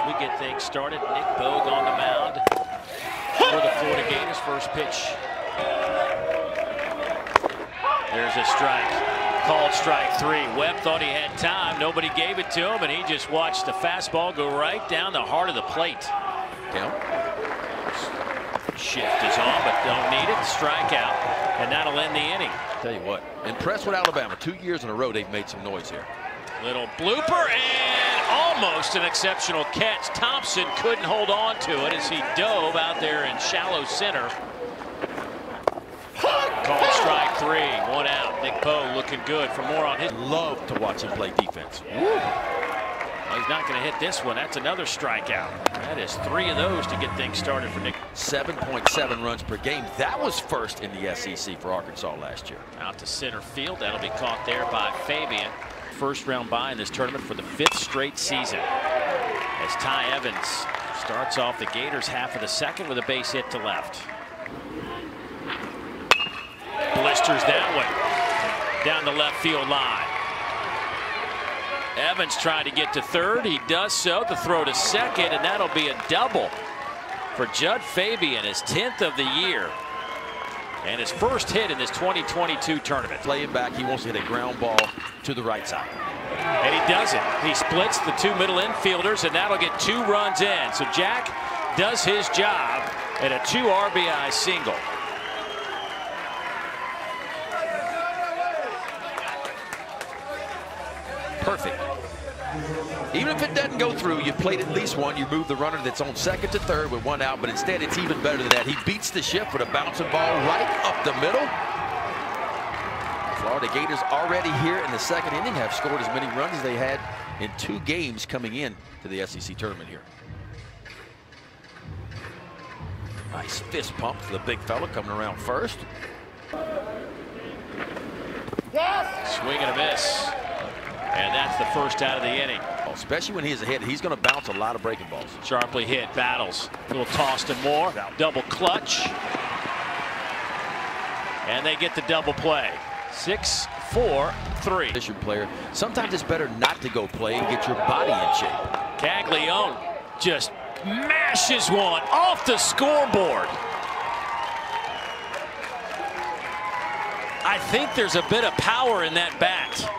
we get things started. Nick Bogue on the mound for the Florida Gators. First pitch. There's a strike. Called strike 3. Webb thought he had time. Nobody gave it to him, and he just watched the fastball go right down the heart of the plate. Count. Shift is on, but don't need it. Strikeout, and that'll end the inning. Tell you what, impressed with Alabama. 2 years in a row they've made some noise here. Little blooper and almost an exceptional catch. Thompson couldn't hold on to it as he dove out there in shallow center. Called strike 3, 1 out. Nick Poe looking good. For more on his. Love to watch him play defense. Well, he's not going to hit this one. That's another strikeout. That is 3 of those to get things started for Nick. 7.7 runs per game. That was first in the SEC for Arkansas last year. Out to center field. That'll be caught there by Fabian. First round bye in this tournament for the 5th straight season. As Ty Evans starts off the Gators half of the second with a base hit to left. Blisters that one down the left field line. Evans trying to get to third. He does so. The throw to second, and that'll be a double for Judd Fabian, his 10th of the year. And his first hit in this 2022 tournament. Playing back, he wants to hit a ground ball to the right side. And he does it. He splits the 2 middle infielders, and that'll get 2 runs in. So Jack does his job at a 2 RBI single. Perfect. Even if it doesn't go through, you've played at least one. You move the runner that's on second to third with 1 out, but instead it's even better than that. He beats the shift with a bouncing ball right up the middle. Florida Gators already here in the second inning have scored as many runs as they had in 2 games coming in to the SEC tournament here. Nice fist pump for the big fella coming around first. Swing and a miss. And that's the first out of the inning. Especially when he's ahead, he's going to bounce a lot of breaking balls. Sharply hit, battles. Little toss to Moore. Double clutch. And they get the double play. 6-4-3. Position player. Sometimes it's better not to go play and get your body in shape. Caglione just mashes one off the scoreboard. I think there's a bit of power in that bat.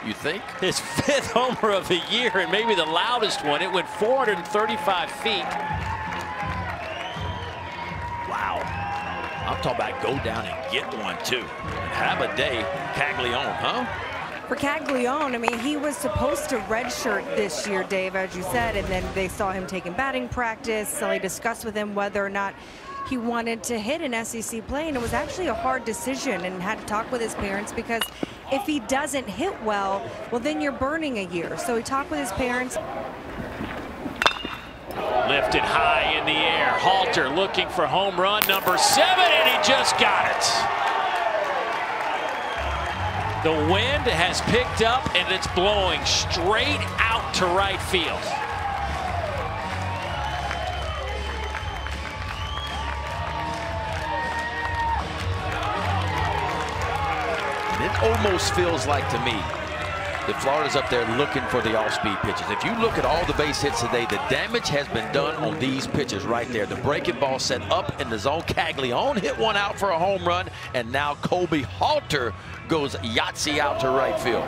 You think? His 5th homer of the year, and maybe the loudest one. It went 435 feet. Wow. I'm talking about go down and get one, too. And have a day, Caglione, huh? For Caglione, I mean, he was supposed to redshirt this year, Dave, as you said, and then they saw him taking batting practice, so they discussed with him whether or not he wanted to hit an SEC play, and it was actually a hard decision, and had to talk with his parents because if he doesn't hit well, then you're burning a year. So he talked with his parents. Lifted high in the air. Halter looking for home run number 7, and he just got it. The wind has picked up, and it's blowing straight out to right field. It almost feels like to me that Florida's up there looking for the off-speed pitches. If you look at all the base hits today, the damage has been done on these pitches right there. The breaking ball set up in the zone. Caglione hit one out for a home run, and now Colby Halter goes Yahtzee out to right field.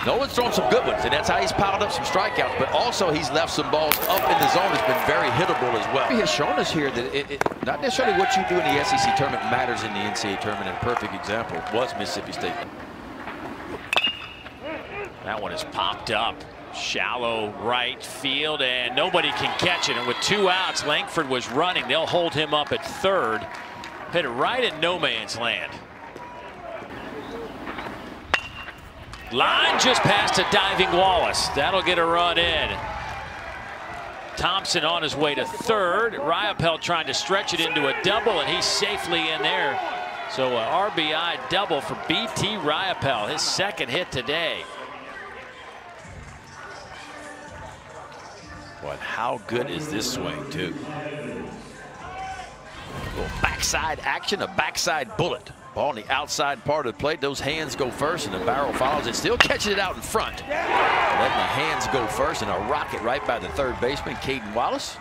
Nolan's thrown some good ones, and that's how he's piled up some strikeouts, but also he's left some balls up in the zone that's been very hittable as well. He has shown us here that not necessarily what you do in the SEC tournament matters in the NCAA tournament, and a perfect example was Mississippi State. That one is popped up. Shallow right field, and nobody can catch it. And with 2 outs, Langford was running. They'll hold him up at third. Hit it right in no man's land. Line just past a diving Wallace. That'll get a run in. Thompson on his way to third. Riopel trying to stretch it into a double, and he's safely in there. So a RBI double for BT Riopel, his 2nd hit today. But how good is this swing, too? A little backside action, a backside bullet. Ball on the outside part of the plate. Those hands go first, and the barrel follows it. Still catching it out in front. Letting the hands go first, and a rocket right by the third baseman, Caden Wallace.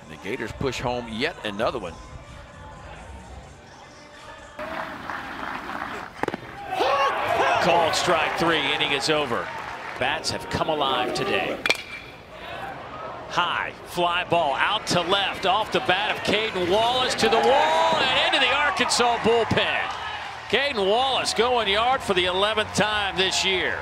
And the Gators push home yet another one. Called strike 3. Inning is over. Bats have come alive today. High fly ball out to left off the bat of Caden Wallace to the wall and into the Arkansas bullpen. Caden Wallace going yard for the 11th time this year.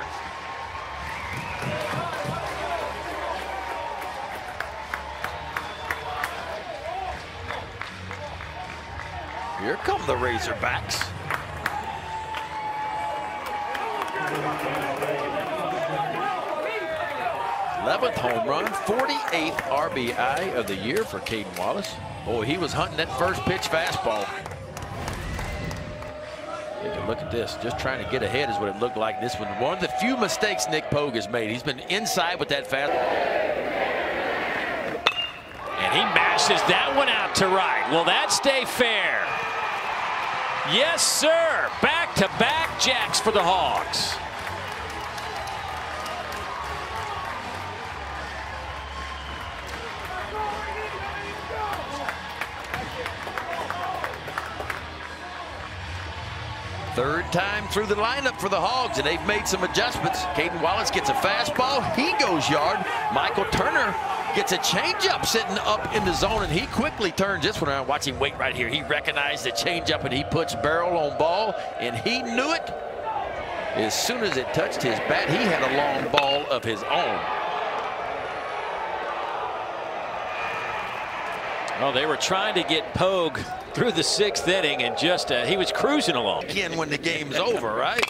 Here come the Razorbacks. '11th home run, 48th RBI of the year for Caden Wallace. Boy, he was hunting that first pitch fastball. Take a look at this. Just trying to get ahead is what it looked like. This one of the few mistakes Nick Pogue has made. He's been inside with that fastball. And he mashes that one out to right. Will that stay fair? Yes, sir. Back-to-back jacks for the Hogs. Third time through the lineup for the Hogs, and they've made some adjustments. Caden Wallace gets a fastball. He goes yard. Michael Turner gets a changeup sitting up in the zone, and he quickly turns this one around. Watch him wait right here. He recognized the changeup, and he puts barrel on ball, and he knew it. As soon as it touched his bat, he had a long ball of his own. Well, they were trying to get Pogue through the 6th inning, and just he was cruising along. Again, when the game's over, right?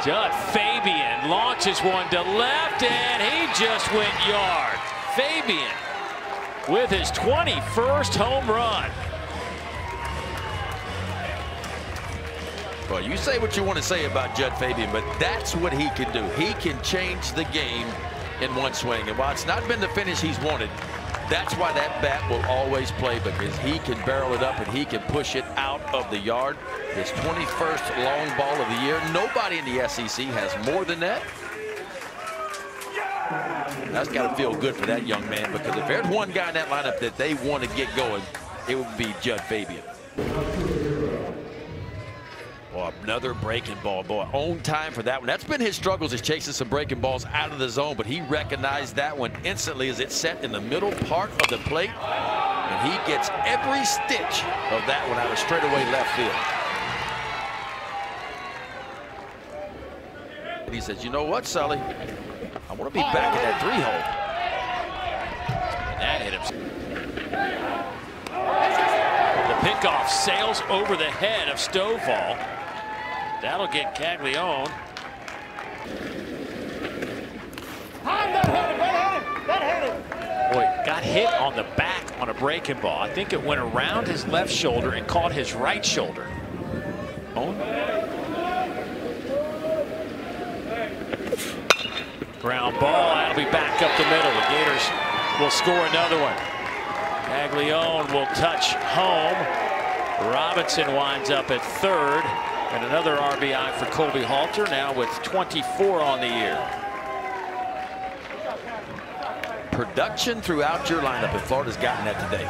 Judd Fabian launches one to left, and he just went yard. Fabian with his 21st home run. Well, you say what you want to say about Judd Fabian, but that's what he can do. He can change the game in one swing. And while it's not been the finish he's wanted, that's why that bat will always play, because he can barrel it up and he can push it out of the yard. His 21st long ball of the year. Nobody in the SEC has more than that. That's got to feel good for that young man, because if there's one guy in that lineup that they want to get going, it would be Judd Fabian. Oh, another breaking ball. Boy, on time for that one. That's been his struggles, is chasing some breaking balls out of the zone, but he recognized that one instantly as it set in the middle part of the plate, and he gets every stitch of that one out of straightaway left field. And he says, you know what, Sully? I want to be back in that 3-hole. That hit him. The pickoff sails over the head of Stovall. That'll get Caglione. Boy, got hit on the back on a breaking ball. I think it went around his left shoulder and caught his right shoulder. Ground ball, that'll be back up the middle. The Gators will score another one. Caglione will touch home. Robinson winds up at third. And another RBI for Colby Halter, now with 24 on the year. Production throughout your lineup, and Florida's gotten that today.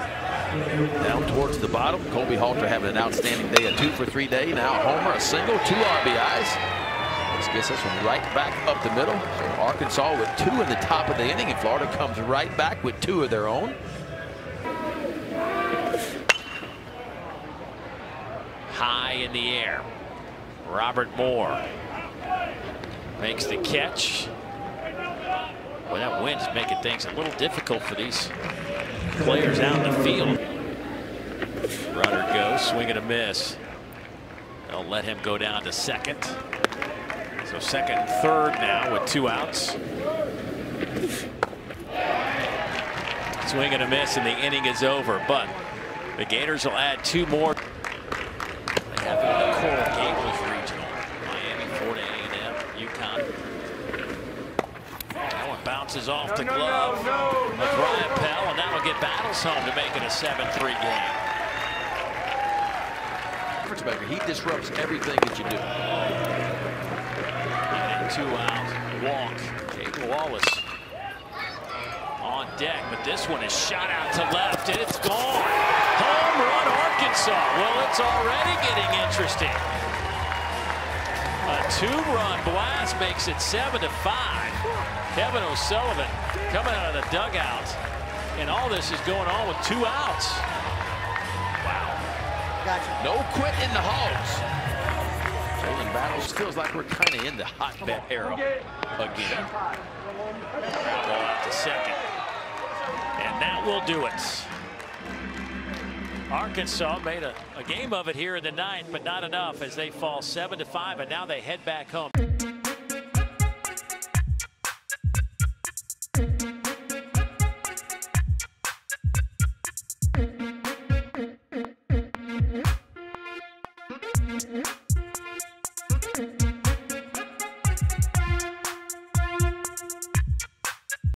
Down towards the bottom, Colby Halter having an outstanding day, a 2 for 3 day. Now a homer, a single, 2 RBIs. This gets us from right back up the middle. So Arkansas with 2 in the top of the inning, and Florida comes right back with 2 of their own. High in the air. Robert Moore makes the catch. Well, that wind's making things a little difficult for these players out in the field. Runner goes, swing and a miss. They'll let him go down to second. So second and third now with 2 outs. Swing and a miss, and the inning is over. But the Gators will add 2 more. They have the Coral Gables Regional. Miami, Florida A&M, UConn. That one bounces off the glove of Ryan Pell, and that'll get Battles home to make it a 7-3 game. difference maker. He disrupts everything that you do. And 2 out. Walk. Caden Wallace on deck, but this one is shot out to left, and it's gone. Home run, Arkansas. Well, it's already getting interesting. A 2-run blast makes it 7-5. Kevin O'Sullivan coming out of the dugout, and all this is going on with 2 outs. Wow. Gotcha. No quit in the Hogs. Jalen Battles feels like we're kind of in the hotbed era again. Ground ball out to second. And that will do it. Arkansas made a game of it here in the ninth, but not enough as they fall 7-5, and now they head back home.